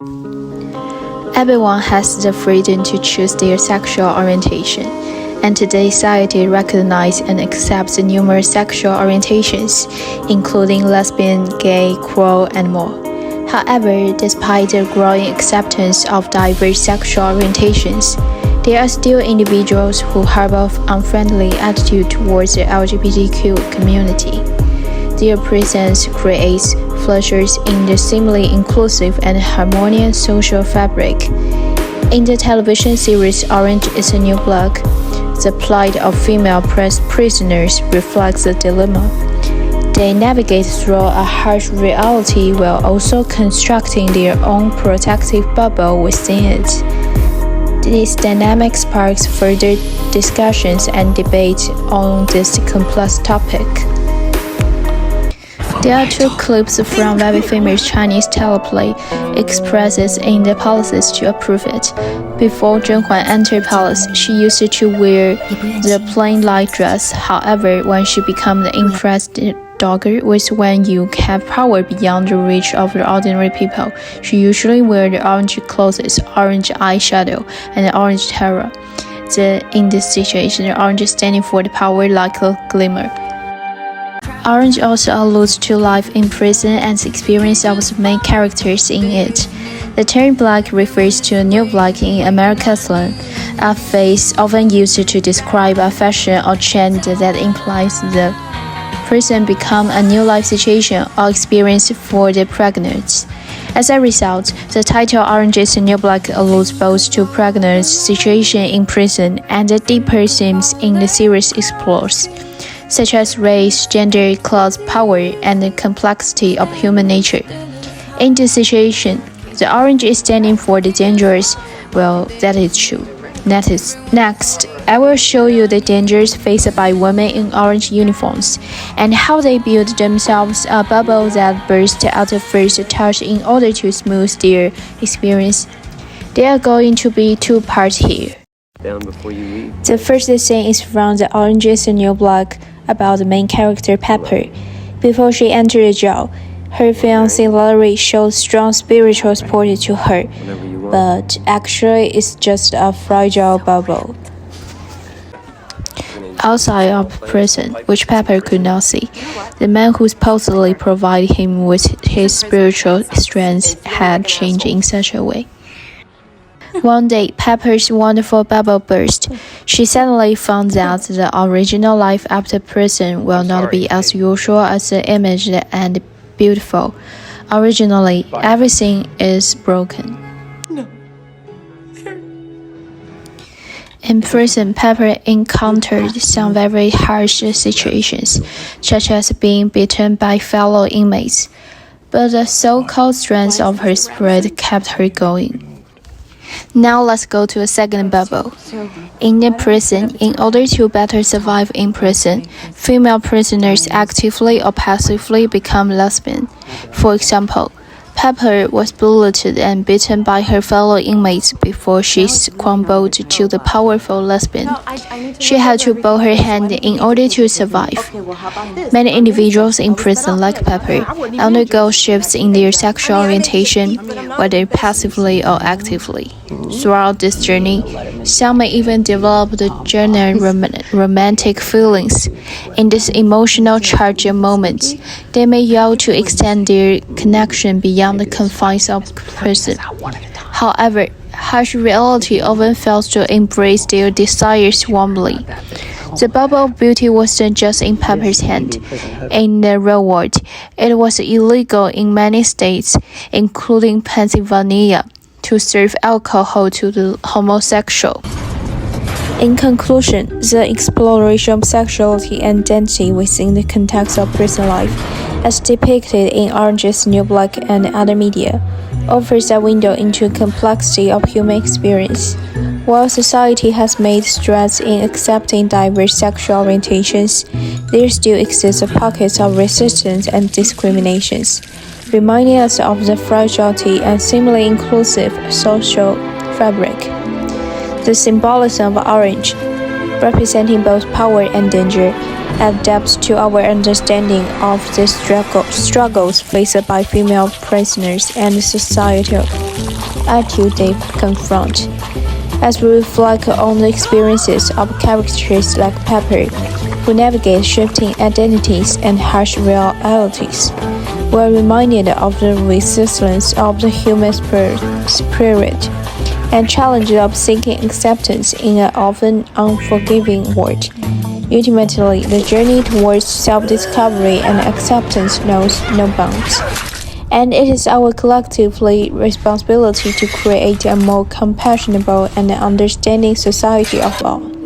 Everyone has the freedom to choose their sexual orientation, and today's society recognizes and accepts numerous sexual orientations, including lesbian, gay, queer, and more. However, despite the growing acceptance of diverse sexual orientations, there are still individuals who harbor unfriendly attitude towards the LGBTQ community. Their presence creates fractures in the seemingly inclusive and harmonious social fabric. In the television series Orange is the New Black, the plight of female prisoners reflects the dilemma. They navigate through a harsh reality while also constructing their own protective bubble within it. This dynamic sparks further discussions and debate on this complex topic. There are two clips from very famous Chinese teleplay expresses in the palaces to approve it. Before Zhenhuan entered palace, she used to wear the plain light dress. However, when she became the empress daughter, was when you have power beyond the reach of the ordinary people. She usually wear the orange clothes, orange eyeshadow, and orange tiara. In this situation, the orange standing for the power like a glimmer. Orange also alludes to life in prison and the experience of the main characters in it. The term black refers to a new black in American slang, a phrase often used to describe a fashion or trend that implies the person become a new life situation or experience for the pregnant. As a result, the title Orange is the New Black alludes both to pregnant situation in prison and the deeper themes in the series explores, such as race, gender, class, power, and the complexity of human nature. In this situation, the orange is standing for the dangerous. Well, that is true. Next, I will show you the dangers faced by women in orange uniforms and how they build themselves a bubble that bursts at the first touch in order to smooth their experience. There are going to be two parts here. The first scene is from the Orange is the New Black about the main character Pepper. Before she entered the jail, her fiancé Larry showed strong spiritual support to her, but actually it's just a fragile bubble outside of prison, which Pepper could not see. The man who supposedly provided him with his spiritual strength had changed in such a way. One day, Pepper's wonderful bubble burst. She suddenly found that the original life after prison will not be as usual as the image and beautiful. Originally, everything is broken. In prison, Pepper encountered some very harsh situations, such as being beaten by fellow inmates, but the so-called strength of her spirit kept her going. Now let's go to a second bubble. In the prison, in order to better survive in prison, female prisoners actively or passively become lesbian. For example, Pepper was bullied and beaten by her fellow inmates before she succumbed to the powerful lesbian. She had to bow her hand in order to survive. Many individuals in prison, like Pepper, undergo shifts in their sexual orientation, whether passively or actively. Throughout this journey, some may even develop the genuine romantic feelings. In this emotional charged moments, they may yell to extend their connection beyond the confines of prison. However, harsh reality often fails to embrace their desires warmly. The bubble of beauty wasn't just in Pepper's hand. In the real world, it was illegal in many states, including Pennsylvania, to serve alcohol to the homosexual. In conclusion, the exploration of sexuality and identity within the context of prison life, as depicted in Orange is the New Black and other media, offers a window into the complexity of human experience. While society has made strides in accepting diverse sexual orientations, there still exist pockets of resistance and discriminations, reminding us of the fragility and seemingly inclusive social fabric. The symbolism of orange, representing both power and danger, add depth to our understanding of the struggles faced by female prisoners and the societal attitude they confront. As we reflect on the experiences of characters like Pepper, who navigate shifting identities and harsh realities, we are reminded of the resilience of the human spirit and challenge of seeking acceptance in an often unforgiving world. Ultimately, the journey towards self-discovery and acceptance knows no bounds, and it is our collective responsibility to create a more compassionate and understanding society of all.